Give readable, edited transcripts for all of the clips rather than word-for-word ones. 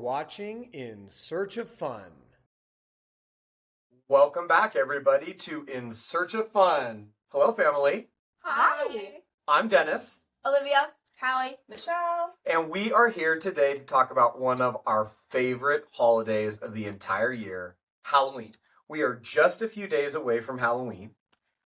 watching In Search of Fun. Welcome back, everybody, to In Search of Fun. Hello, family. Hi. I'm Dennis, Olivia. Hallie. Michelle. and we are here today to talk about one of our favorite holidays of the entire year, Halloween. We are just a few days away from Halloween.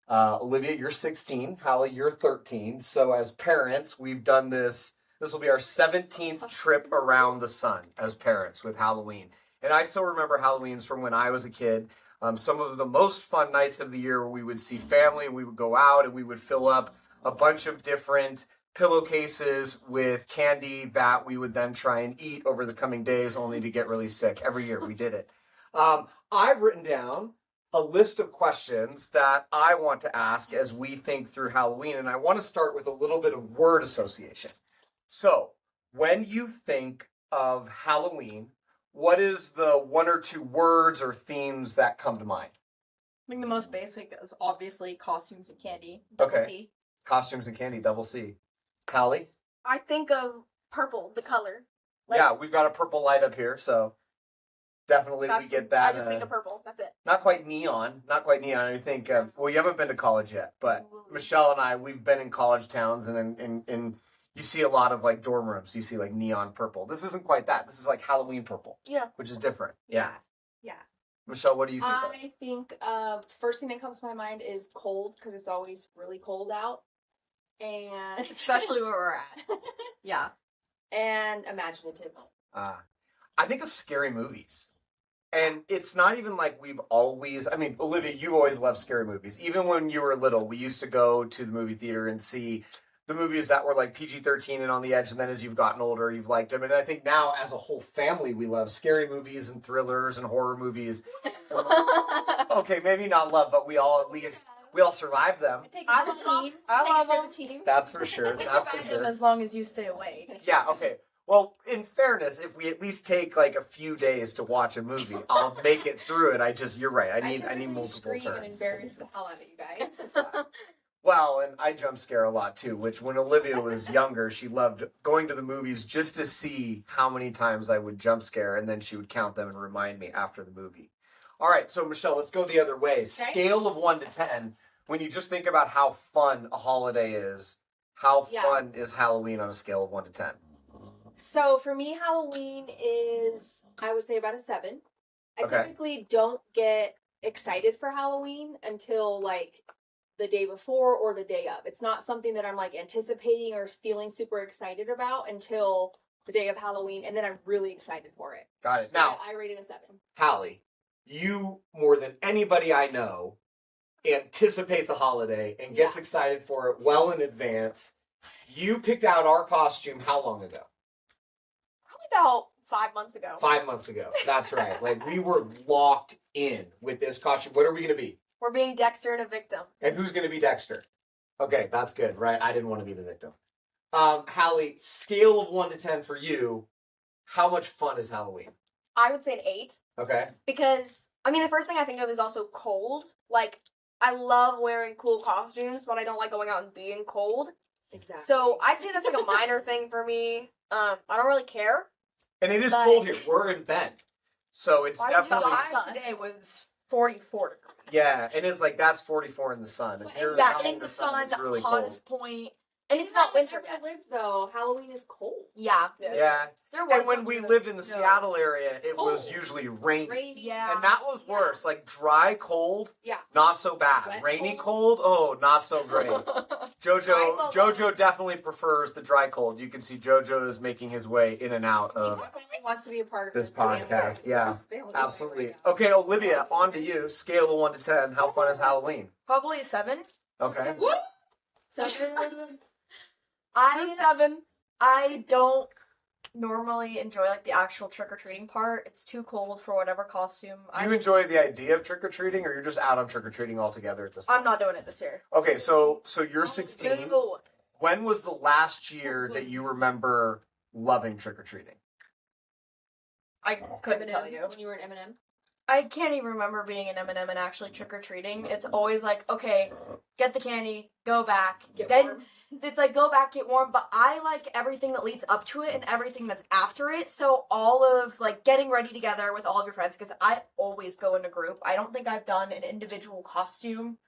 Olivia, you're 16. Hallie, you're 13. So as parents, we've done this. This will be our 17th trip around the sun as parents with Halloween. And I still remember Halloweens from when I was a kid. Some of the most fun nights of the year where we would see family and we would go out and we would fill up a bunch of different pillowcases with candy that we would then try and eat over the coming days only to get really sick. Every year we did it. I've written down a list of questions that I want to ask as we think through Halloween, and I want to start with a little bit of word association. So, when you think of Halloween, what is the one or two words or themes that come to mind? I think the most basic is obviously costumes and candy. Okay. C. Costumes and candy, double C. Callie? I think of purple, the color. Yeah, we've got a purple light up here, so definitely we get that. I just think of purple. That's it. Not quite neon. I think, well, you haven't been to college yet, but Michelle and I, we've been in college towns, and in you see a lot of like dorm rooms. You see like neon purple. This isn't quite that. This is like Halloween purple. Yeah. Which is different. Yeah. Yeah. Michelle, what do you think of? I think first thing that comes to my mind is cold, because it's always really cold out. And Especially where we're at. Yeah. and imaginative. I think of scary movies. And it's not even like we've always, I mean, Olivia, you always loved scary movies. Even when you were little, we used to go to the movie theater and see the movies that were like PG-13 and on the edge, and then as you've gotten older, you've liked them. And I think now, as a whole family, we love scary movies and thrillers and horror movies. Okay, maybe not love, but we all survived them. I love them. the team. That's for sure. We That's for survive them sure. as long as you stay awake. Yeah, okay. Well, in fairness, if we at least take like a few days to watch a movie, I'll make it through it. You're right. I need multiple scream and turns. embarrass the hell out of you guys. Well, and I jump scare a lot too, which when Olivia was younger, she loved going to the movies just to see how many times I would jump scare, and then she would count them and remind me after the movie. All right, so Michelle, let's go the other way. Scale of 1 to 10, when you just think about how fun a holiday is, how fun is Halloween on a scale of 1 to 10? So for me, Halloween is, I would say, about a 7. I Okay. typically don't get excited for Halloween until like the day before or the day of. It's not something that I'm like anticipating or feeling super excited about until the day of Halloween, and then I'm really excited for it. Got it. So Now, I rate it a 7. Hallie, you, more than anybody I know, anticipates a holiday and gets excited for it well in advance. You picked out our costume how long ago? Probably about 5 months ago. 5 months ago. That's right. Like, we were locked in with this costume. What are we going to be? We're being Dexter and a victim. And who's going to be Dexter? Okay, that's good, right? I didn't want to be the victim. Hallie, scale of 1 to 10 for you. How much fun is Halloween? I would say an 8 Okay. because the first thing I think of is also cold. Like, I love wearing cool costumes, but I don't like going out and being cold. Exactly. So I'd say that's like a minor thing for me. I don't really care. And it is But- cold here. We're in Bend. So it's Why would you definitely... lie? High today was 44 degrees. Yeah, and it's like, that's 44 in the sun. If you're out in the sun, it's really hottest cold. point. And it's not winter where yet. I live though. Halloween is cold. Yeah. Yeah. There was And when we lived in the Seattle area, it was Cold. usually rainy. Rainy. Yeah. And that was worse. Like, dry cold, Yeah. not so bad. Wet Rainy cold. cold, oh, not so great. Right, Jojo definitely prefers the dry cold. You can see Jojo is making his way in and out He of definitely wants to be a part of this family. podcast. Yeah, This family absolutely. right now. Okay, Olivia, on to you. Scale of 1 to 10. How fun is Halloween? Probably a 7. Okay. Seven. I don't normally enjoy like the actual trick or treating part. It's too cold for whatever costume. Do you enjoy the idea of trick or treating, or you're just out on trick or treating altogether at this point? I'm not doing it this year. Okay, so you're 16. Ooh. When was the last year that you remember loving trick or treating? I couldn't tell M&M, you. when you were in M&M. I can't even remember being an M&M and actually trick or treating. It's always like, okay, get the candy, go back, Get then warm. it's like go back, get warm. But I like everything that leads up to it and everything that's after it. So all of like getting ready together with all of your friends, because I always go in a group. I don't think I've done an individual costume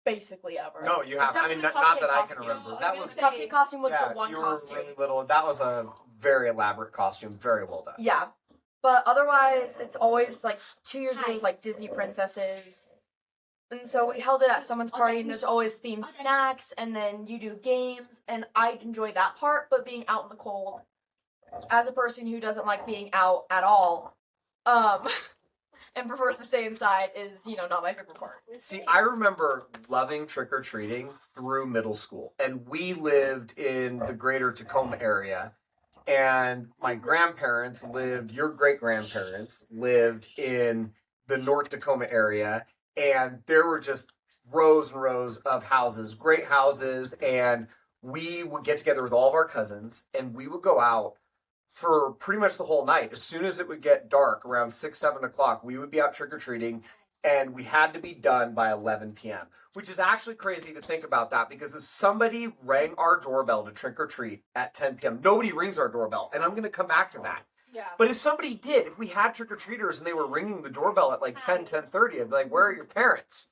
basically ever. No, you have. Except I mean, for the not that cupcake I can costume. remember. I That was was the cupcake costume was yeah, the one you were costume. really little. That was a very elaborate costume. Very well done. Yeah. But otherwise, it's always like 2 years ago, it Hi. was like Disney princesses. And so we held it at someone's party, and there's always themed snacks, and then you do games, and I enjoy that part. But being out in the cold, as a person who doesn't like being out at all, and prefers to stay inside, is not my favorite part. See, I remember loving trick or treating through middle school, and we lived in the greater Tacoma area. And my grandparents lived, your great grandparents lived in the North Tacoma area. And there were just rows and rows of houses, great houses. And we would get together with all of our cousins and we would go out for pretty much the whole night. As soon as it would get dark, around 6, 7 o'clock, we would be out trick or treating. And we had to be done by 11 p.m., which is actually crazy to think about that because if somebody rang our doorbell to trick or treat at 10 p.m., nobody rings our doorbell. And I'm going to come back to that. Yeah. But if somebody did, if we had trick or treaters and they were ringing the doorbell at like 10, 10:30, I'd be like, where are your parents?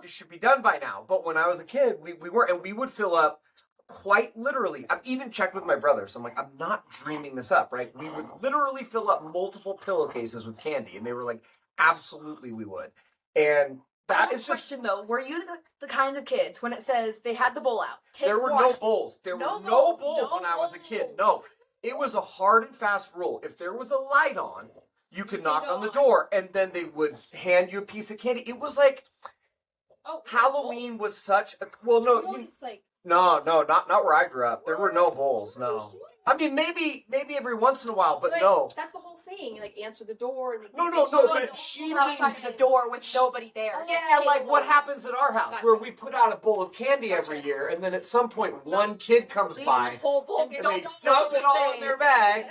You should be done by now. But when I was a kid, we weren't. And we would fill up quite literally. I've even checked with my brothers. I'm like, I'm not dreaming this up, right? We would literally fill up multiple pillowcases with candy. And they were like, absolutely we would. And I have that a is just, question though. Were you the kind of kids when it says they had the bowl out? Take there were one. no bowls. There No were no bowls, bowls no when I was a kid. bowls. No. It was a hard and fast rule. If there was a light on, you could could knock go on the on. door and then they would hand you a piece of candy. It was like Oh, Halloween bowls. was such a well no We always like no not where I grew up. There were no What? bowls, What are you no. doing? I mean maybe every once in a while, but Like, no. That's the whole thing. Like answer the door and No, they but she outside means the door with nobody there. Just yeah, take like a what bowl. happens at our house Gotcha. where we put out a bowl of candy Gotcha. every year and then at some point one kid comes Leave by this whole bowl And and gets they don't dump know it all the in their thing. bag.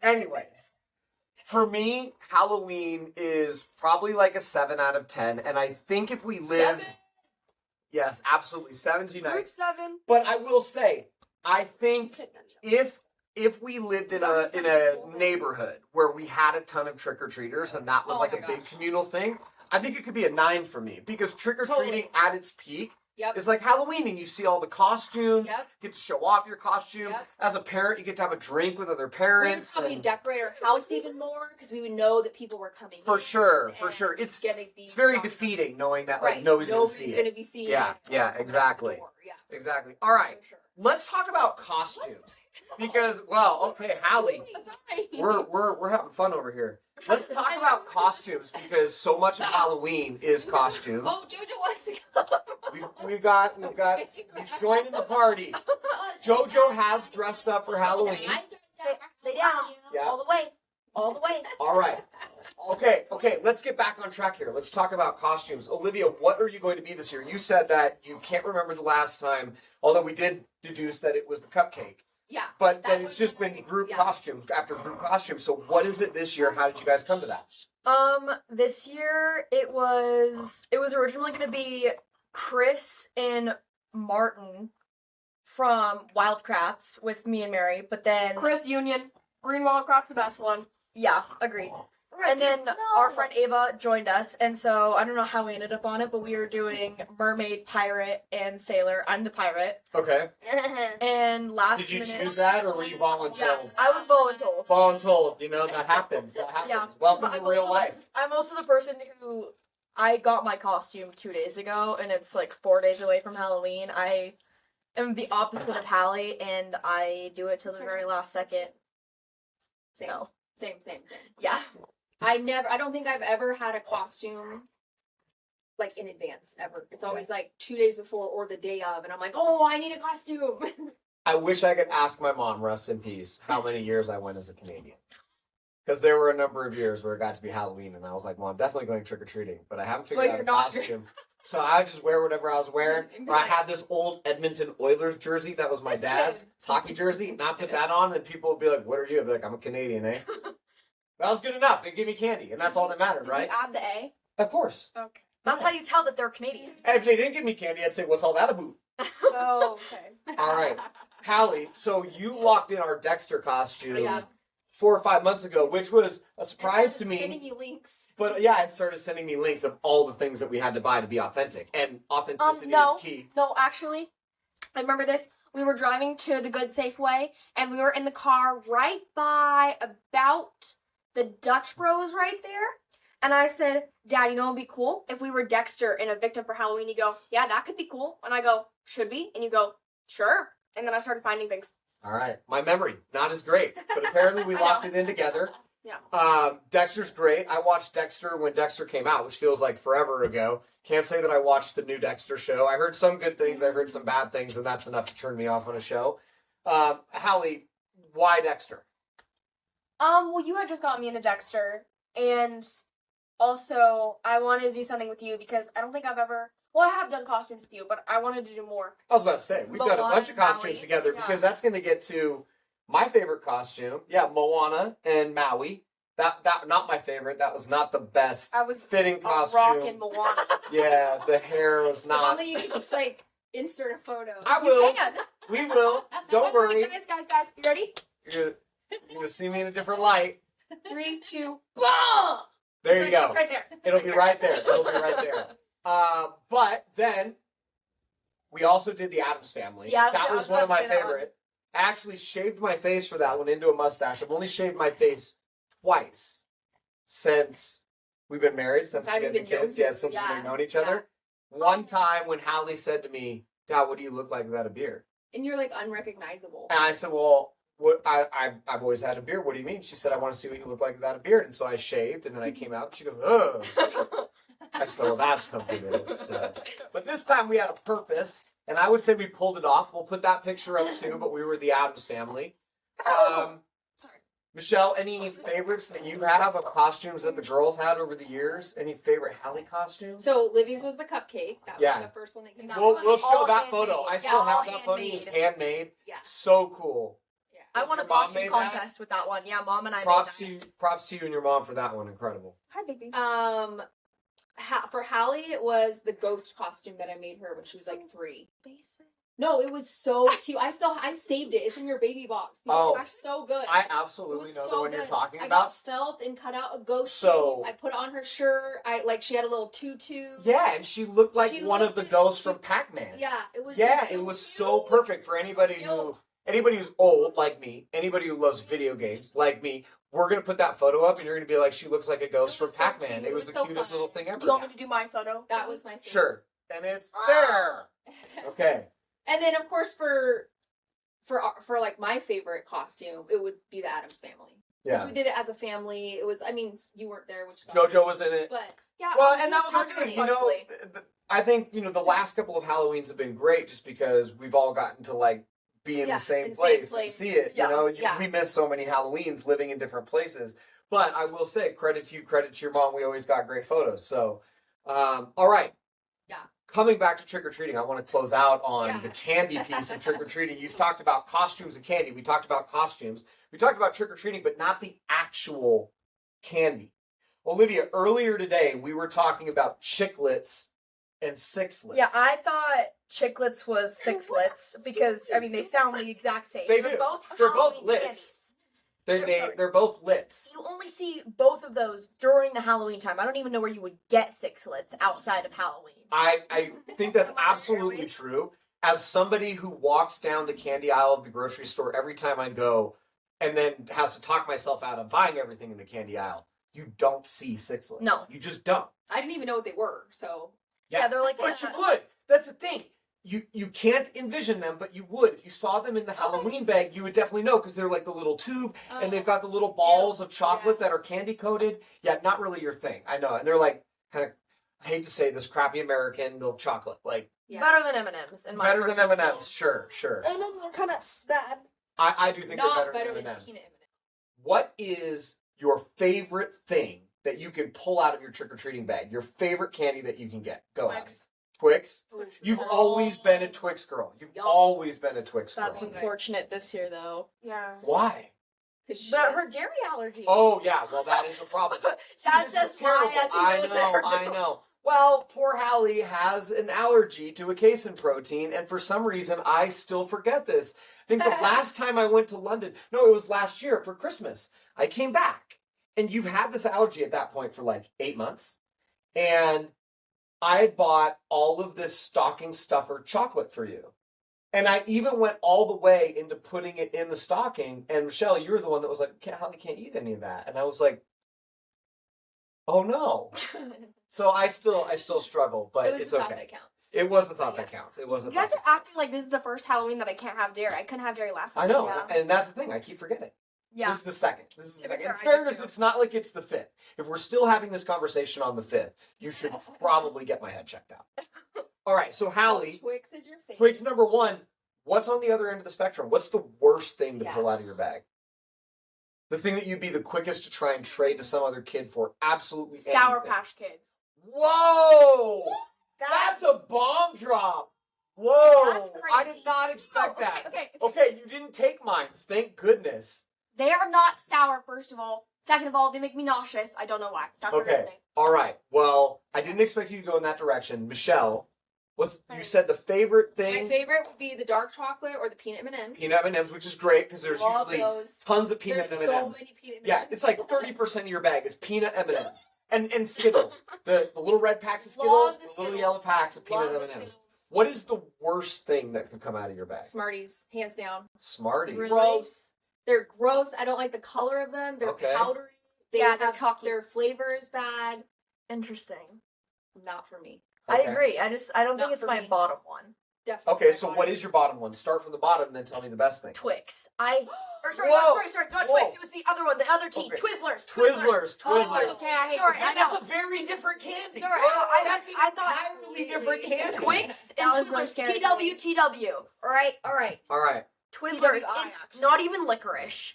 Anyways, for me, Halloween is probably like a 7 out of 10. And I think if we lived. 7? Yes, absolutely. 7's unite. Group 7. But I will say, I think said nunchuck. if we lived in You already a said in a school, though. neighborhood where we had a ton of trick or treaters and that was Oh like my a big gosh. communal thing, I think it could be a 9 for me because trick or treating Totally. at its peak Yep. is like Halloween and you see all the costumes, Yep. get to show off your costume. Yep. As a parent, you get to have a drink with other We would parents. probably and- decorate our house even more because we would know that people were coming. for in sure. and It's gonna be very awesome. defeating knowing that Right. like nobody's gonna see gonna it. be seeing Yeah, it yeah, from the exactly. door. Yeah, Exactly. All right. for sure. Let's talk about costumes because well, okay, Hallie, we're having fun over here. Let's talk about costumes because so much of Halloween is costumes. Oh, Jojo wants to go. We've got he's joining the party. Jojo has dressed up for Halloween. Lay down. Yeah. All the way. All the way. All right. Okay, let's get back on track here. Let's talk about costumes. Olivia, what are you going to be this year? You said that you can't remember the last time, although we did deduce that it was the cupcake. Yeah. But then That's it's just been what- group yeah. costumes after group costumes. So what is it this year? How did you guys come to that? This year it was originally gonna be Chris and Martin from Wildcrats with me and Mary, but then Chris Union. Green Wildcrat's the best one. yeah, agreed. And then our friend Ava joined us, and so I don't know how we ended up on it, but we were doing mermaid, pirate, and sailor. I'm the pirate. Okay. And last Did you minute, choose that or were you voluntold? yeah, I was voluntold. Voluntold. You know, that happens. That happens. Yeah. Welcome But to real life. I'm also the person who I got my costume 2 days ago, and it's like 4 days away from Halloween. I am the opposite of Hallie, and I do it till the very last second. Same. So Same. yeah, I don't think I've ever had a costume like in advance ever. It's always like 2 days before or the day of, and I'm like, oh, I need a costume. I wish I could ask my mom, rest in peace, how many years I went as a Canadian. Because there were a number of years where it got to be Halloween, and I was like, well, I'm definitely going trick or treating, but I haven't figured But out a you're not. costume. So I would just wear whatever I was wearing. Or I had this old Edmonton Oilers jersey that was my That's dad's hockey jersey, and I put that on, and people would be like, what are you? I'd be like, I'm a Canadian, eh? That was good enough. They give me candy, and that's all that mattered, Did right? you add the A? Of course. Okay. That's how you tell that they're Canadian. And if they didn't give me candy, I'd say, "What's all that about?" Oh, okay. All right, Hallie. So you walked in our Dexter costume Yeah. 4 or 5 months ago, which was a And surprise to started me. Sending you links. But yeah, it started sending me links of all the things that we had to buy to be authentic, and authenticity No. is key. No, actually, I remember this. We were driving to the Good Safeway, and we were in the car right by about the Dutch Bros right there. And I said, Dad, you know what would be cool? If we were Dexter and a victim for Halloween. You go, yeah, that could be cool. And I go, should we? And you go, sure. And then I started finding things. All right, my memory not as great, but apparently we I know. locked it in together. Yeah. Dexter's great. I watched Dexter when Dexter came out, which feels like forever ago. Can't say that I watched the new Dexter show. I heard some good things, I heard some bad things, and that's enough to turn me off on a show. Hallie, why Dexter? Well, you had just got me into Dexter, and also I wanted to do something with you because I don't think I've ever. Well, I have done costumes with you, but I wanted to do more. I was about to say, we've done a Moana bunch of and Maui. costumes together Yeah. because that's going to get to my favorite costume. Yeah, Moana and Maui. That not my favorite. That was not the best I was fitting a costume. rock in Moana. Yeah, the hair was If not. only you could just like insert a photo. I will. You can. We will. Don't worry. Guys, you ready? You're gonna see me in a different light. 3, 2, There it's you go. It's right there. It'll be right there. It'll be right there. But then we also did the Addams Family. Yeah, that I was was one of about my to say that one. favorite. I actually shaved my face for that one into a mustache. I've only shaved my face twice since we've been married, since I've we've been even known kids. you. Yeah, since Yeah, we've known each other. One time when Hallie said to me, "Dad, what do you look like without a beard?" And you're like unrecognizable. And I said, "Well, what I've always had a beard. What do you mean?" She said, "I want to see what you look like without a beard." And so I shaved, and then I came out. And she goes, "Oh." I said, "Well, that's comfortable." So. But this time we had a purpose, and I would say we pulled it off. We'll put that picture up too. But we were the Addams Family. Sorry. Michelle, any favorites that you had of costumes that the girls had over the years? Any favorite Hallie costumes? So Livy's was the cupcake. That was Yeah. the first one that came That out. We'll, was we'll show all that handmade. photo. I Yeah, still all have that photo. It was handmade. handmade. Yeah. So cool. Yeah. I won a Your mom costume made that? contest with that one. Yeah, Mom and I Props made to you, props to you and your mom for that one. Incredible. Hi, Big B. For Hallie, it was the ghost costume that I made her when she was like 3. Basic. No, it was so cute. I saved it. It's in your baby box. Oh. It was so good. I It absolutely was know the so one you're good. talking I about. got felt and cut out a ghost So- shape. I put it on her shirt. She had a little tutu. Yeah, and she looked like She one of looked the it- ghosts she- from Pac-Man. Yeah, it was. Yeah, so it was cute. so perfect for anybody who's old like me, anybody who loves video games like me. We're gonna put that photo up, and you're gonna be like, she looks like a ghost It from was so Pac-Man. cute. It It was was the so cutest fun. little thing ever. Do you want me to do my photo? That was my favorite. Sure, and it's there. Okay. And then of course for like my favorite costume, it would be the Addams Family. Because Yeah. we did it as a family. It was. I mean, you weren't there, which sucks. JoJo was in it. But Yeah. Well, and that was Pugsley. the thing, you know. I think the last couple of Halloweens have been great, just because we've all gotten to like be in Yeah, the same in the same place and place. see it. Yeah. You know, Yeah. we miss so many Halloweens living in different places. But I will say, credit to you, credit to your mom. We always got great photos. So, all right. Yeah. Coming back to trick or treating, I want to close out on Yeah. the candy piece of trick or treating. You talked about costumes and candy. We talked about costumes. We talked about trick or treating, but not the actual candy. Olivia, earlier today we were talking about chiclets and sixlets. Yeah, I thought chiclets was sixlets because I mean they sound the exact same. They They're do. both They're both Halloween lits. candies. They're both lits. You only see both of those during the Halloween time. I don't even know where you would get sixlets outside of Halloween. I think that's absolutely true. As somebody who walks down the candy aisle of the grocery store every time I go, and then has to talk myself out of buying everything in the candy aisle, you don't see sixlets. No. You just don't. I didn't even know what they were. So Yeah, they're like But you would. That's the thing. You can't envision them, but you would. If you saw them in the Halloween bag, you would definitely know, because they're like the little tube, and they've got the little balls of chocolate that are candy coated. Yeah, not really your thing. I know. And they're like kind of, I hate to say this, crappy American milk chocolate. Like yeah. better than M&Ms in my better than personal M&Ms. opinion. Sure. And then they're kind of bad. I do think not they're better than than M&Ms. peanut M&Ms. What is your favorite thing that you can pull out of your trick-or-treating bag? Your favorite candy that you can get? Go ahead. Twix. Twix? You've always been a Twix girl. You've Yup. always been a Twix That's girl. unfortunate this year though. Yeah. Why? But her dairy allergy. Oh yeah, well that is a problem. That's This is just why as he I knows know, her I too. know. Well, poor Hallie has an allergy to a casein protein, and for some reason, I still forget this. I think the last time I went to London, no, it was last year for Christmas. I came back, and you've had this allergy at that point for like 8 months, and I had bought all of this stocking stuffer chocolate for you. And I even went all the way into putting it in the stocking. And Michelle, you were the one that was like, Hallie can't eat any of that. And I was like, oh no. So I still struggle, but It was it's the thought okay. that counts. It was the thought Yeah. that counts. It was the You guys thought are that acting like this is the first Halloween that I can't have dairy. I couldn't have dairy last I week. know, Yeah. and that's the thing. I keep forgetting. Yeah. This is the second. This is the To be second. In fair, I did fairness, too. it's not like it's the 5th. If we're still having this conversation on the 5th, you should probably get my head checked out. All right, so Hallie, Twix is your favorite. Twix number 1. What's on the other end of the spectrum? What's the worst thing to Yeah. pull out of your bag? The thing that you'd be the quickest to try and trade to some other kid for absolutely Sour anything. Patch Kids. Whoa! That's a bomb drop. Whoa! That's I crazy. did not expect No, that. okay. Okay, you didn't take mine. Thank goodness. They are not sour, first of all. Second of all, they make me nauseous. I don't know why. That's my Okay. reasoning. All right. Well, I didn't expect you to go in that direction. Michelle, you said the favorite My thing? favorite would be the dark chocolate or the peanut M&Ms. Peanut M&Ms, which is great because there's Love usually those. tons of peanut There's M&Ms. so many peanut M&Ms. Yeah, it's like 30% of your bag is peanut M&Ms. And Skittles. The little red packs of Love Skittles, the the little Skittles. yellow packs of peanut Love the M&Ms. Skittles. What is the worst thing that could come out of your bag? Smarties, hands down. Smarties. Really? Gross. They're gross. I don't like the color of them. They're Okay. powdery. They Yeah, they're have chalky. Their flavor is bad. Interesting. Not for me. Okay. I agree. I don't Not think it's for my me. bottom one. Definitely. Okay, my so body. what is your bottom one? Start from the bottom and then tell me the best thing. Twix. Or Whoa. not Whoa. Twix. It was the other one, the other T. Okay. Twizzlers. Twizzlers. Okay, I hate Sorry, this. I That's know. a very different candy. Sorry, I That's an I thought entirely different candy. Twix and That was really Twizzlers. scary. TW. All right. All right. Twizzlers. TWI, It's actually. not even licorice.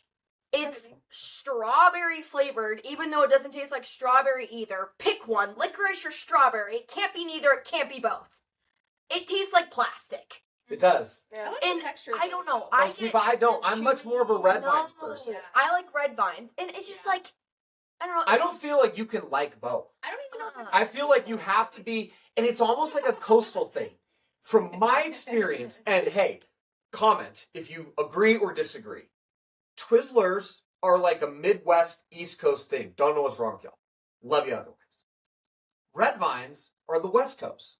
It's strawberry flavored, even though it doesn't taste like strawberry either. Pick one, licorice or strawberry. It can't be neither. It can't be both. It tastes like plastic. It does. I like And the texture. of I don't those, know, though. I Oh, see, get- but I don't. they're I'm much more of a chewy. red No. vines person. Yeah. I like red vines, and it's just like I don't know. I don't feel like you can like both. I don't even know if I feel like you have to be, and it's almost like a coastal thing. From my experience, and hey, comment if you agree or disagree. Twizzlers are like a Midwest East Coast thing. Don't know what's wrong with y'all. Love you otherwise. Red vines are the West Coast.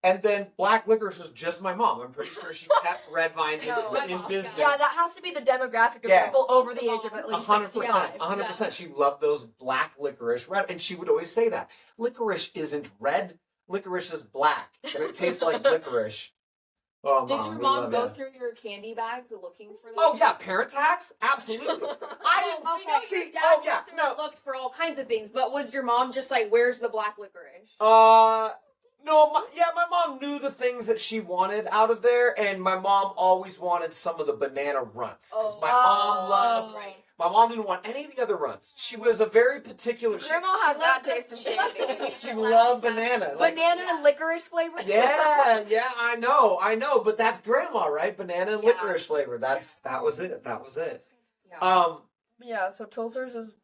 And then black licorice was just my mom. I'm pretty sure she kept red vines No, my in mom, business. Yeah, that has to be the demographic of Yeah. people over the age of at least 100%. 65. 100%. She loved those black licorice red, and she would always say that licorice isn't red, licorice is black, and it tastes like licorice. Oh, Did Mom, your we mom love go ya. through your candy bags looking for those? Oh yeah, parent tax, absolutely. I know See, your dad oh, yeah, went through no. and looked for all kinds of things, but was your mom just like, "Where's the black licorice"? No, my mom knew the things that she wanted out of there, and my mom always wanted some of the banana runts because my mom loved. Right. My mom didn't want any of the other runts. She was a very particular. Grandma had that taste in She candy. loved She loved bananas. Like, Banana and licorice flavor. yeah, I know, but that's grandma, right? Banana and Yeah. licorice flavor. That was it. Yeah. Yeah, so Twizzlers is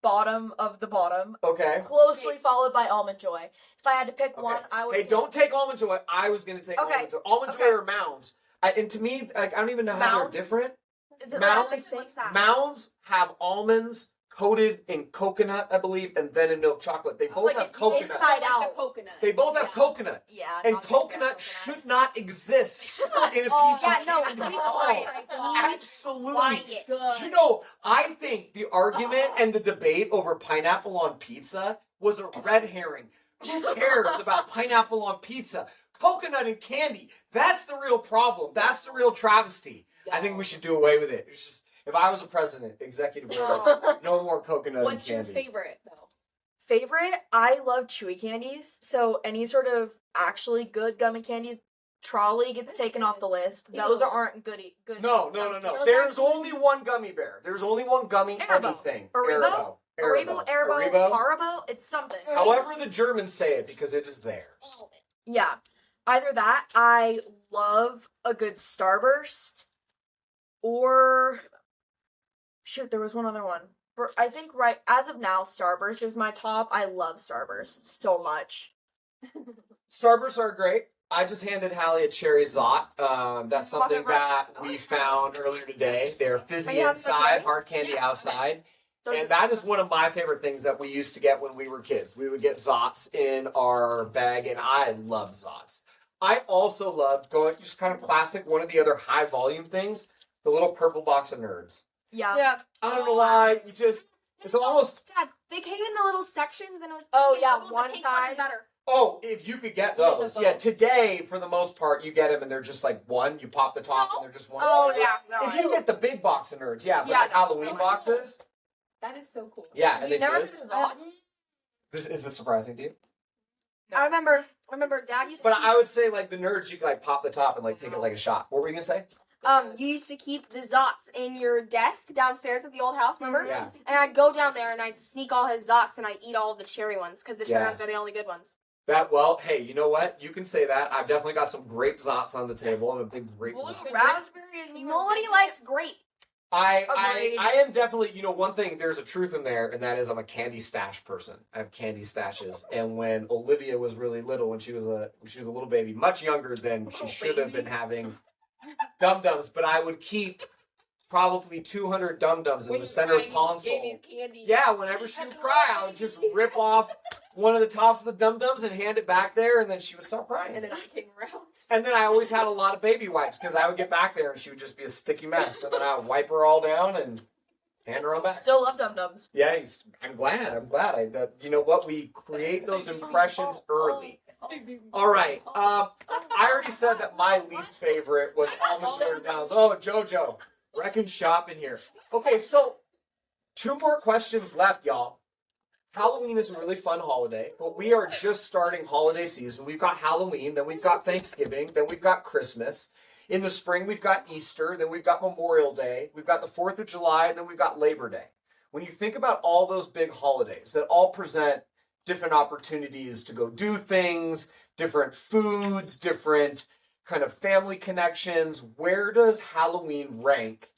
bottom of the bottom, Okay. closely followed by Almond Joy. If I had to pick Okay. one, I would. Hey, don't take almond joy. I was gonna take Okay. almond joy. Almond joy Okay. or mounds. And to me, like, I don't even know how Mounds? they're different. Is it Mounds? like a What's that? Mounds have almonds coated in coconut, I believe, and then in milk chocolate. They both Like have it- coconut. it's inside Like out. the coconut. They both have Yeah. coconut. Yeah, And not big fan of coconut should not exist in a piece Oh, of yeah, no, candy. we Oh, like absolutely. it. Good. You know, I think the argument and the debate over pineapple on pizza was a red herring. Who cares about pineapple on pizza? Coconut and candy. That's the real problem. That's the real travesty. I think we should do away with it. It's just, if I was a president, executive order, no more coconut What's and your candy. favorite though? Favorite? I love chewy candies. So any sort of actually good gummy candies, Trolley gets That's taken good. off the list. Ew. Those aren't good. No. Those There's are- only one gummy bear. There's only one gummy Haribo. anything. Haribo? Haribo, Haribo. It's something. However the Germans say it, because it is theirs. Yeah. Either that, I love a good Starburst, or Shoot, there was one other one. I think right as of now, Starburst is my top. I love Starburst so much. Starbursts are great. I just handed Hallie a cherry Zot. That's something Whatever. that we found earlier today. They're Are fizzy you having a inside, cherry? hard candy outside. Those And are that is disgusting. one of my favorite things that we used to get when we were kids. We would get Zots in our bag, and I love Zots. I also loved going, just kind of classic, one of the other high volume things, the little purple box of Nerds. Yeah. Yeah. I don't know why, it's almost, Dad, they came in the little sections and it was. Oh, pink and yeah, purple, and one the pink one is side. better. oh, if you could get those. Yeah, today, for the most part, you get them and they're just like one. You pop the top and they're just one. Oh yeah. No. If you get the big box of Nerds, yeah, but Yeah, like Halloween so boxes, That is so cool. yeah, and You they never fizz. seen Zots? Is this surprising to you? I remember Dad used to. But keep- I would say like the Nerds, you could like pop the top and like take it like a shot. What were you gonna say? You used to keep the Zots in your desk downstairs at the old house, remember? Yeah. And I'd go down there and I'd sneak all his Zots and I'd eat all of the cherry ones because the cherry Yeah. ones are the only good ones. Well, hey, you know what? You can say that. I've definitely got some grape Zots on the table. I'm a big grape Blue Zot. raspberry and Nobody likes grape. Agreed. I am definitely, one thing, there's a truth in there, and that is I'm a candy stash person. I have candy stashes. And when Olivia was really little, when she was a little baby, much younger than she should have been having dum-dums, but I would keep probably 200 dum-dums in the center of console. Candy. Yeah, whenever she would cry, I would just rip off one of the tops of the dum-dums and hand it back there, and then she would stop crying. And then I came around. And then I always had a lot of baby wipes because I would get back there and she would just be a sticky mess. And then I would wipe her all down and hand her on back. Still love Dum Dums. Yeah, I'm glad. You know what? We create those impressions early. All right. I already said that my least favorite was Almond Butter Downs. Oh, JoJo, wrecking shop in here. Okay, so 2 more questions left, y'all. Halloween is a really fun holiday, but we are just starting holiday season. We've got Halloween, then we've got Thanksgiving, then we've got Christmas. In the spring, we've got Easter, then we've got Memorial Day, we've got the 4th of July, and then we've got Labor Day. When you think about all those big holidays that all present different opportunities to go do things, different foods, different kind of family connections, where does Halloween rank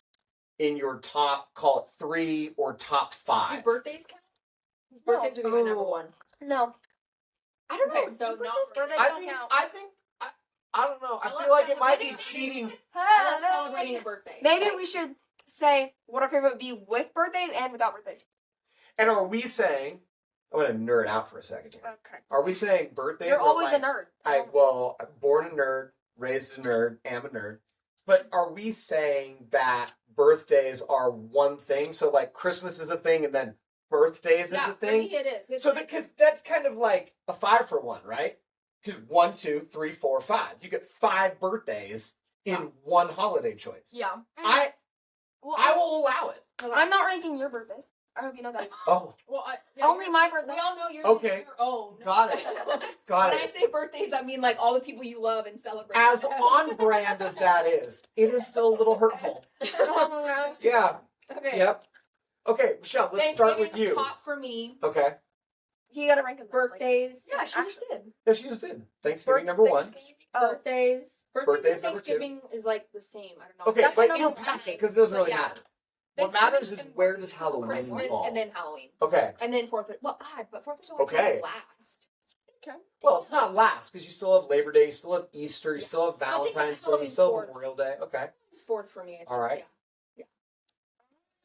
in your top, call it 3 or top Do 5? birthdays count? His birthdays would be my number one. No. I don't know. Okay, so Do not birthdays I don't think, count. I don't know. I I feel love like it might be celebrating. cheating. I love celebrating a birthday. Maybe we should say what our favorite would be with birthdays and without birthdays. And are we saying, I'm going to nerd out for a second here. Okay. Are we saying birthdays You're are always like, a nerd. I'm born a nerd, raised a nerd, am a nerd. But are we saying that birthdays are one thing? So like Christmas is a thing and then birthdays is Yeah, a for thing? me it is. It's So like- because that's kind of like a 5 for 1, right? Because 1, 2, 3, 4, 5. You get 5 birthdays in one holiday choice. Yeah. I will allow it. I'm not ranking your birthdays. I hope you know that. Oh, well, yeah, Only my we birthday. all know yours Okay. is your own. got it. Got When I it. say birthdays, I mean like all the people you love and celebrate. As on brand as that is, it is still a little hurtful. Yeah. Okay. Yep. Okay, Michelle, let's start with Thanksgiving's you. top for me. Okay. You gotta rank them. Birthdays. Yeah, she just did. Yeah, she just did. Thanksgiving number 1. Birthdays. Birthdays Birthdays and number 2. Thanksgiving is like the same. I don't know. Okay, That's but another you'll one. pass it because it doesn't really Yeah. matter. What Thanksgiving matters is and where does Halloween Christmas fall? and then Halloween. Okay. And then Fourth of but Fourth of July Okay. okay. last. Okay. Well, it's not last because you still have Labor Day, you still have Easter, you Yeah. still have So I think Valentine's Day, you Halloween's still have fourth. Memorial Day. Okay. It's fourth for me. I think. All right. Yeah.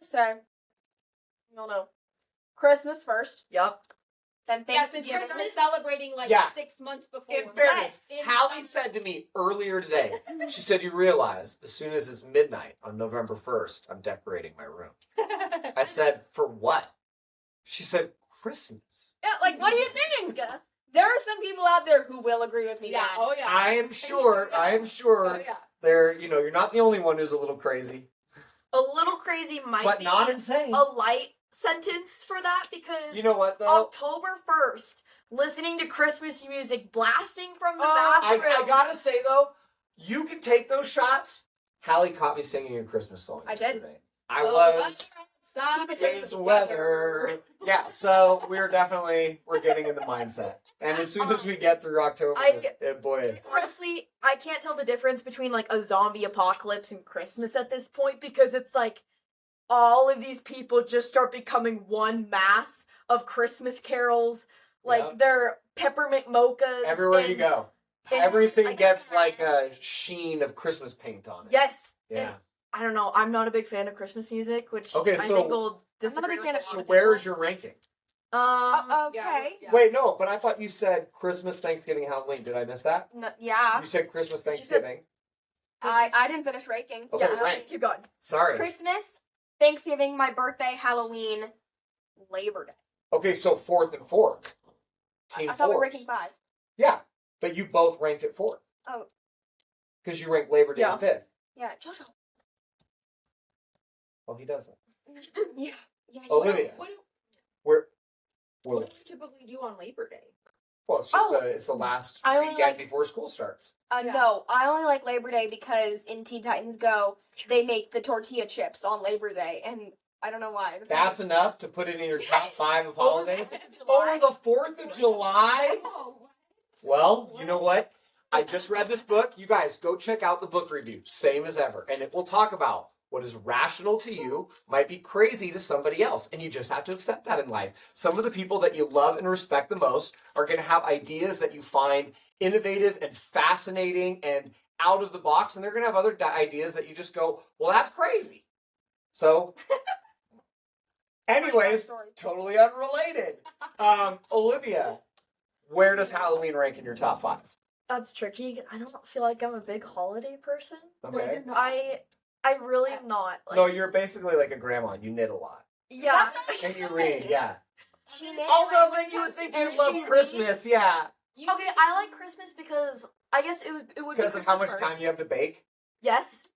So, you'll know. Christmas first, Yup. then Yeah, since Thanksgiving. you're celebrating like Yeah. 6 months before. In fairness, Yes. Hallie said to me earlier today, she said, you realize as soon as it's midnight on November 1st, I'm decorating my room. I said, for what? She said, Christmas. Yeah, like, what do you think? There are some people out there who will agree with me, yeah. Dad. Oh yeah. I am sure, Oh yeah. you're not the only one who's a little crazy, A little crazy might but be not insane. a light sentence for that because You know what though? October 1st, listening to Christmas music blasting from the I bathroom. gotta say though, you can take those shots. Hallie caught me singing a Christmas song I did. yesterday. I Oh, was outside today's weather. Yeah, so we're getting in the mindset. And as soon as we get through October, boy. Honestly, I can't tell the difference between like a zombie apocalypse and Christmas at this point because it's like all of these people just start becoming one mass of Christmas carols. Like Yep. they're peppermint mochas. Everywhere you and- go, and- everything like, gets like a sheen of Christmas paint on it. Yes. Yeah. And I don't know. I'm not a big fan of Christmas music, which Okay, I so- think will I'm not a disagree big fan with of a lot So of where people. is your ranking? Okay. Yeah. Wait, no, but I thought you said Christmas, Thanksgiving, Halloween. Did I miss that? Yeah. You said Christmas, She said- Thanksgiving. I didn't finish ranking. Okay, Yeah, rank. keep going. Sorry. Christmas, Thanksgiving, my birthday, Halloween, Labor Day. Okay, so fourth and fourth. Team I thought we were fours. ranking 5. Yeah, but you both ranked it fourth. Oh. Because you ranked Labor Day Yeah. fifth. Yeah, Jojo. Well, he doesn't. Yeah. Yeah. he Olivia. does. What do, We're, what we're do we typically do on Labor Day? well, it's just Oh. it's the last I only weekend like- before school starts. Yeah. No, I only like Labor Day because in Teen Titans Go, they make the tortilla chips on Labor Day, and I don't know why. That's enough to put it in your top Yes. 5 of Over holidays. 4th of Over July? the 4th of July? Oh, Well, you know what? I just read this book. You guys go check out the book review, same as ever. And it will talk about what is rational to you might be crazy to somebody else. And you just have to accept that in life. Some of the people that you love and respect the most are going to have ideas that you find innovative and fascinating and out of the box. And they're going to have other ideas that you just go, well, that's crazy. So, anyways, Story. totally unrelated. Olivia, where does Halloween rank in your top 5? That's tricky. I don't feel like I'm a big holiday person. Okay. I really am not. Like, No, you're basically like a grandma. You knit a lot. yeah. And you read, yeah. She knits. Although then you would think you And love she Christmas, yeah. Okay, I like Christmas because I guess it would be Because of how much Christmas time first. you have to bake. Yes.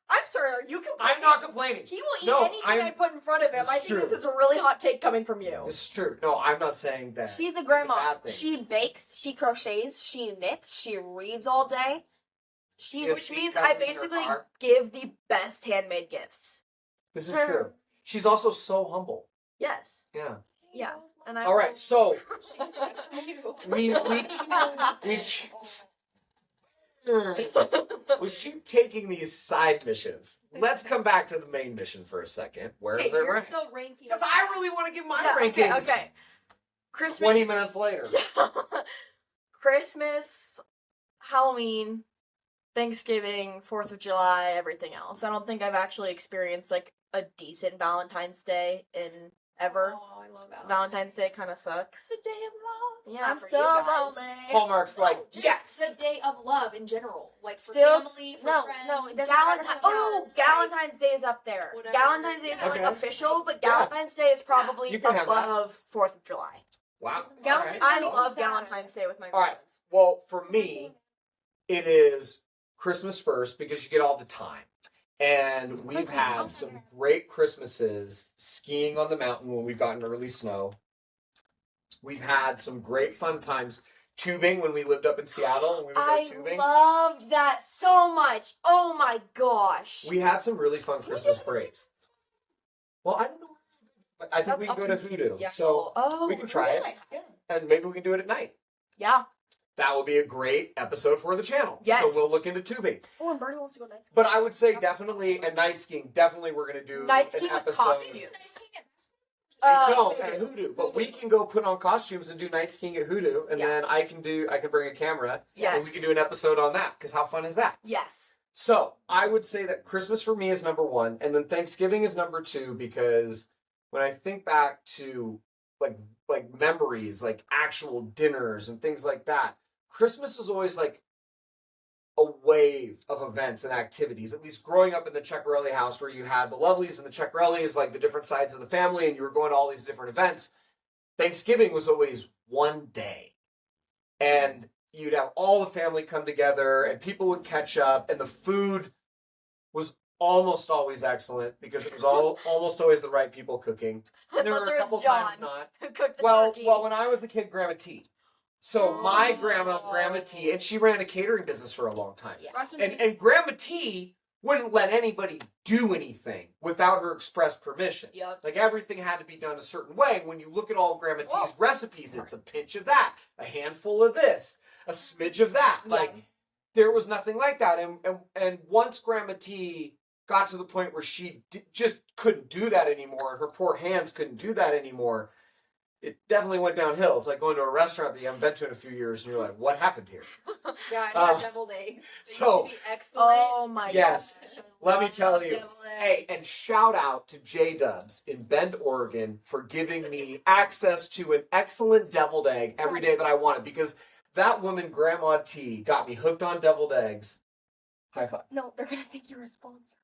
I'm sorry. Are you complaining? I'm not complaining. He will eat No, anything I'm- I put in front of him. This I is think this true. is a really hot take coming from you. This is true. No, I'm not saying that. She's a it's grandma. bad thing. She bakes, she crochets, she knits, she reads all day. She She's has Which seat means covers I in her basically car. give the best handmade gifts. This is true. She's also so humble. Yes. Yeah. Yeah. And I All right, so we keep taking these side missions. Let's come back to the main mission for a second. Where Okay, is it you're rank? still ranking. Because I really want to give my Yeah, rankings. okay. Christmas. 20 minutes later. Christmas, Halloween, Thanksgiving, 4th of July, everything else. I don't think I've actually experienced like a decent Valentine's Day in ever. Oh, I love that. Valentine's Day kind of sucks. The day of love. Yeah, I'm for so you guys. lonely. Hallmark's like, Just yes. The day of love in general, like for Still family, for no, friends. no, it doesn't matter. Galentine. how Oh, it's like- Galentine's Day is up there. Whatever. Galentine's Day is Okay. like official, but Yeah. Galentine's Day is probably You can have that. above 4th of July. Wow. Galentine's All right. Day I makes me love sad. Galentine's Day with my All right. friends. Well, for me, it is Christmas first because you get all the time. And we've Okay, had okay. some great Christmases skiing on the mountain when we've gotten early snow. We've had some great fun times tubing when we lived up in Seattle and we would go I tubing. loved that so much. Oh my gosh. We had some really fun Can we Christmas do this? breaks. Well, I don't know. But I think That's we can up go in to Hoodoo. Seattle. So Oh, we can try it. really? Yeah. And maybe we can do it at night. Yeah. That would be a great episode for the channel. Yes. So we'll look into tubing. Oh, and Bernie wants to go night skiing. But I would say definitely at night skiing, definitely we're gonna do Night an skiing with episode. costumes. We don't at Hoodoo. Hoodoo, but we can go put on costumes and do night skiing at Hoodoo, and Yeah. then I can bring a camera, and we Yes. can do an episode on that. Because how fun is that? Yes. So I would say that Christmas for me is number 1, and then Thanksgiving is number 2 because when I think back to like memories, like actual dinners and things like that, Christmas is always like a wave of events and activities. At least growing up in the Ceccarelli house where you had the Lovelies and the Ceccarellis, like the different sides of the family, and you were going to all these different events. Thanksgiving was always one day. And you'd have all the family come together and people would catch up, and the food was almost always excellent because it was almost always the right people cooking. And there Unless were a there's couple John times not. who cooked the Well, turkey. when I was a kid, Grandma T. So my Oh. Grandma T, and she ran a catering business for a long time. Yeah. Rest in And peace. and Grandma T wouldn't let anybody do anything without her express permission. Yup. Like everything had to be done a certain way. When you look at all of Grandma T's recipes, it's a pinch of that, a handful of this, a smidge of that. Yeah. Like there was nothing like that. And once Grandma T got to the point where she just couldn't do that anymore, and her poor hands couldn't do that anymore, it definitely went downhill. It's like going to a restaurant that you haven't been to in a few years, and you're like, what happened here? Yeah, and our deviled eggs. They so- used to be excellent. Oh my Yes. gosh. Let me Love tell you. deviled Hey, eggs. and shout out to J-Dubs in Bend, Oregon for giving me access to an excellent deviled egg every day that I wanted, because that woman, Grandma T, got me hooked on deviled eggs. High five. No, they're gonna think you're a sponsor.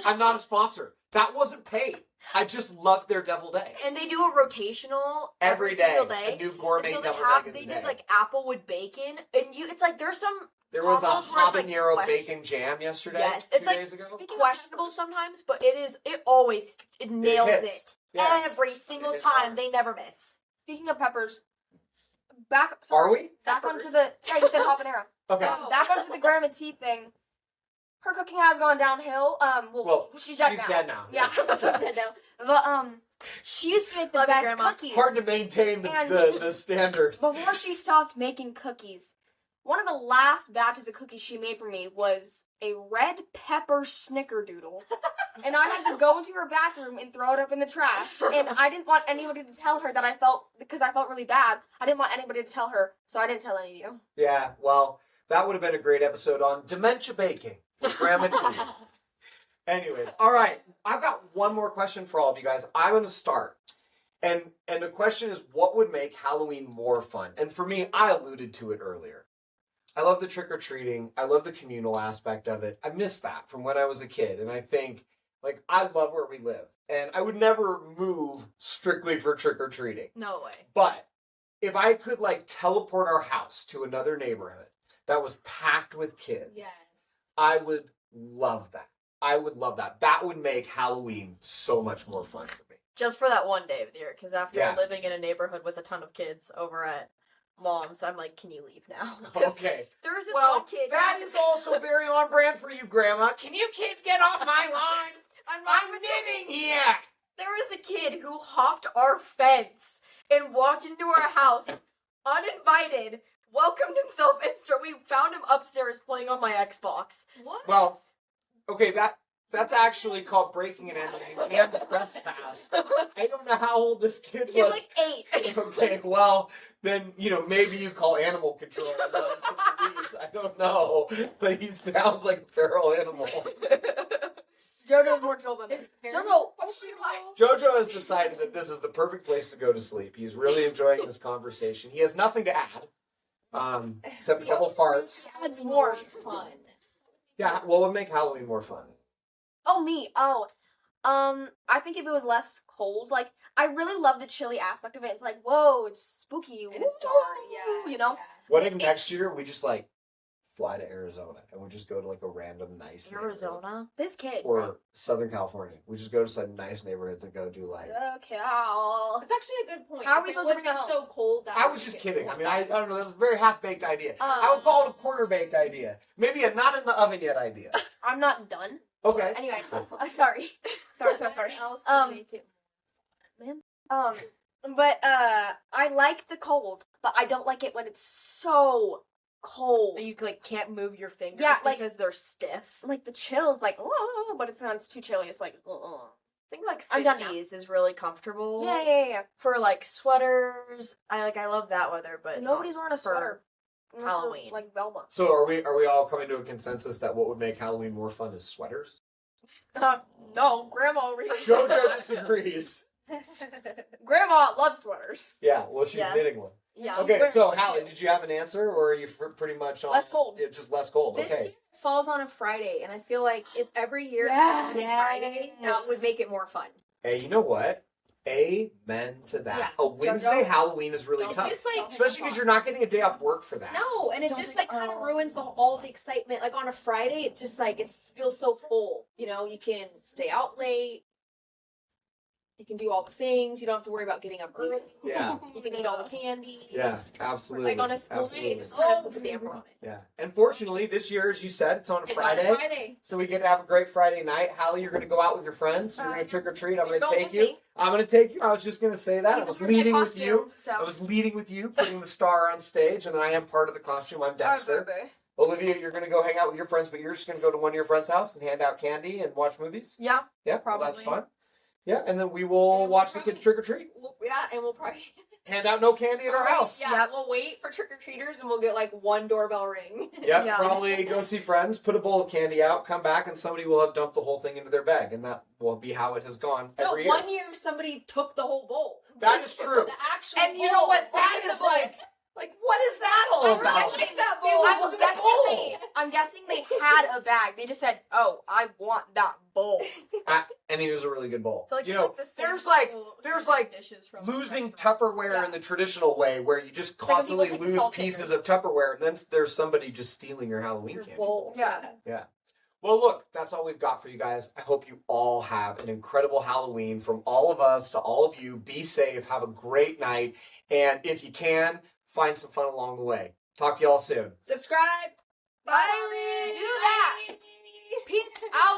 I'm not a sponsor. That wasn't paid. I just loved their deviled eggs. And they do a rotational every single day, day. a new gourmet And so deviled they egg in they the did day. like apple with bacon, and it's like there's some There was a combos where it's, like, habanero question- bacon jam yesterday. Yes, 2 it's like days ago. questionable sometimes, but it always nails hits. it Yeah. every single hits time. hard. They never miss. Speaking of peppers, back. Are Sorry, we? Back Peppers? onto the. Yeah, you said habanero. Okay. Oh. Back onto the Grandma T thing. Her cooking has gone downhill. Well, she's dead now. dead now. Yeah, she's dead now. But she used to make the Love you, best Grandma. cookies. Hard to maintain And- the standard. Before she stopped making cookies, one of the last batches of cookies she made for me was a red pepper snickerdoodle. And I had to go into her bathroom and throw it up in the trash. And I didn't want anybody to tell her that because I felt really bad. I didn't want anybody to tell her, so I didn't tell any of you. Yeah, well, that would have been a great episode on dementia baking with Grandma T. Anyways, all right. I've got one more question for all of you guys. I'm going to start. And the question is, what would make Halloween more fun? And for me, I alluded to it earlier. I love the trick-or-treating. I love the communal aspect of it. I miss that from when I was a kid. And I think, like, I love where we live. And I would never move strictly for trick-or-treating. No way. But if I could, like, teleport our house to another neighborhood that was packed with kids, Yes. I would love that. I would love that. That would make Halloween so much more fun for me. Just for that one day of the year, because after Yeah. living in a neighborhood with a ton of kids over at Mom's, I'm like, can you leave now? 'Cause Okay. there was this Well, one kid. that is also very on brand for you, Grandma. Can you kids get off my lawn? I'm knitting here. There was a kid who hopped our fence and walked into our house uninvited, welcomed himself, and so we found him upstairs playing on my Xbox. What? Well, okay, that's actually called breaking and entering and trespass. I don't know how old this kid He's was. like 8. Okay, well, then, maybe you call animal control and not the police. I don't know. But he sounds like a feral animal. JoJo's more chill than His me. parents JoJo, questionable? Jojo has decided that this is the perfect place to go to sleep. He's really enjoying this conversation. He has nothing to add, except a couple farts. It's more fun. Yeah, what would make Halloween more fun? Oh, me. Oh. I think if it was less cold, like, I really love the chilly aspect of it. It's like, whoa, it's spooky. And it's woo, dark, yeah. You know? yeah. What if next It's- year we just fly to Arizona and we just go to a random nice neighborhood? Arizona? This kid. Or Southern California. We just go to some nice neighborhoods and go do Okay. That's actually a good point. How are If we it supposed to wasn't bring it home? so cold? That I would was just make it kidding. more I mean, I fun. don't know. That's a very half-baked idea. I would call it a quarter-baked idea. Maybe a not in the oven yet idea. I'm not done. Okay. Anyway, sorry. sorry. What else Um, would make it man? But I like the cold, but I don't like it when it's so cold. You can't move your fingers Yeah, like- because they're stiff. Like the chills, like, oh, but it's not. It's too chilly. It's like, I think I'm done now. 50s is really comfortable. yeah. For sweaters, I love that weather, but Nobody's not wearing a for sweater. Unless they're, Halloween. like Velma. So are we all coming to a consensus that what would make Halloween more fun is sweaters? No, Grandma over here. Jojo disagrees. Grandma loves sweaters. Yeah, well, she's Yeah. knitting one. Yeah. Okay, wearing so one, Hallie, too. did you have an answer, or are you pretty much on Less cold. Yeah, just less cold. This Okay. year falls on a Friday, and I feel like if every year Yes. it was Friday, that would make it more fun. Hey, you know what? Amen to that. Yeah. A Wednesday Halloween is really It's tough, just like especially because you're not getting a day off work for that. no, and it Don't just think- kind of ruins all the excitement. Like on a Friday, it's just it feels so full. You can stay out late. You can do all the things. You don't have to worry about getting up early. Yeah. You can eat all the candy. Yes, absolutely. Like on a school day, Absolutely. it just kind of puts a damper on it. Yeah. And fortunately, this year, as you said, it's on a It's Friday. on a Friday. So we get to have a great Friday night. Hallie, you're going to go out with your friends. You're going to trick or treat. I'm You're going to going take with you. me. I'm going to take you. I was just going to say that. I He's was wearing a leading with you. costume, So. I was leading with you, putting the star on stage, and then I am part of the costume. I'm Dexter. Olivia, you're gonna go hang out with your friends, but you're just gonna go to one of your friends' house and hand out candy and watch movies. Yeah. Yeah, well, that's Probably. fun. Yeah, and then we will And watch the we'll kids trick or treat. Yeah, and we'll probably Hand out no candy at our house. Yeah, Yep. we'll wait for trick or treaters, and we'll get like one doorbell ring. Yep, Yeah. probably go see friends, put a bowl of candy out, come back, and somebody will have dumped the whole thing into their bag, and that will be how it has gone No, every year. 1 year somebody took the whole bowl. That is true. The actual And you bowl know what? was That in the is bowl. like, what is that all I'm about? guessing that bowl. It was I'm the guessing, bowl. I'm guessing they had a bag. They just said, "Oh, I want that bowl." I mean, it was a really good bowl. I feel like You it's know, like the same there's like couple there's like dishes from losing restaurants. Tupperware Yeah. in the traditional way, where you just like when constantly people take lose salt pieces shakers. of Tupperware, and then there's somebody just stealing your Halloween Your candy. bowl. Yeah. Well, look, that's all we've got for you guys. I hope you all have an incredible Halloween. From all of us to all of you, be safe, have a great night, and if you can, find some fun along the way. Talk to y'all soon. Subscribe. Bye. Do that. Peace out.